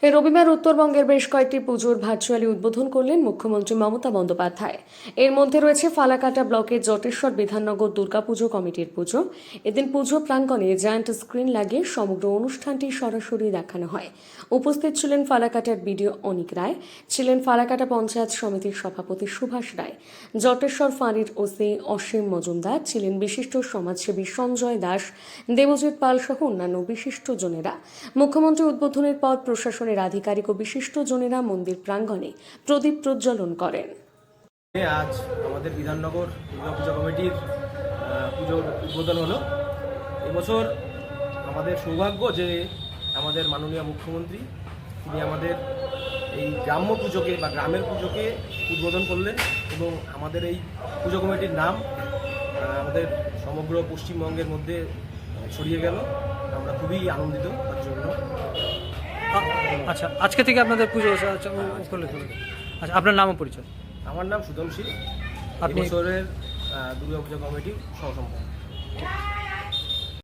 এই রবিবার উত্তরবঙ্গের বেশ কয়েকটি পুজোর ভার্চুয়ালি উদ্বোধন করলেন মুখ্যমন্ত্রী মমতা বন্দ্যোপাধ্যায়। এর মধ্যে রয়েছে ফালাকাটা ব্লকের জটেশ্বর বিধাননগর দুর্গাপুজো কমিটির পুজো। এদিন পুজো প্রাঙ্গণে জায়ান্ট স্ক্রিন লাগিয়ে সমগ্র অনুষ্ঠানটি সরাসরি দেখানো হয়। উপস্থিত ছিলেন ফালাকাটার বিডিও অনিক রায়, ছিলেন ফালাকাটা পঞ্চায়েত সমিতির সভাপতি সুভাষ রায়, জটেশ্বর ফাঁড়ির ওসি অসীম মজুমদার, ছিলেন বিশিষ্ট সমাজসেবী সঞ্জয় দাস, দেবজিৎ পাল সহ অন্যান্য বিশিষ্টজনেরা। মুখ্যমন্ত্রী উদ্বোধনের পর প্রশাসনের আধিকারিক ও বিশিষ্টজনেরা মন্দির প্রাঙ্গণে প্রদীপ প্রজ্বলন করেন। আজ আমাদের বিধাননগর দুর্গাপূজা কমিটির পুজোর উদ্বোধন হলো। এবছর আমাদের সৌভাগ্য যে আমাদের মাননীয় মুখ্যমন্ত্রী তিনি আমাদের এই গ্রাম্য পুজোকে বা গ্রামের পুজোকে উদ্বোধন করলেন এবং আমাদের এই পুজো কমিটির নাম আমাদের সমগ্র পশ্চিমবঙ্গের মধ্যে ছড়িয়ে গেল। আমরা খুবই আনন্দিত তার জন্য। আচ্ছা, আজকে থেকে আপনাদের পুজো আচ্ছা, আপনার নাম ও পরিচয়? আমার নাম সুদম শীল, আপনি বছরের দুর্গাপূজা কমিটির সহসম্পাদক।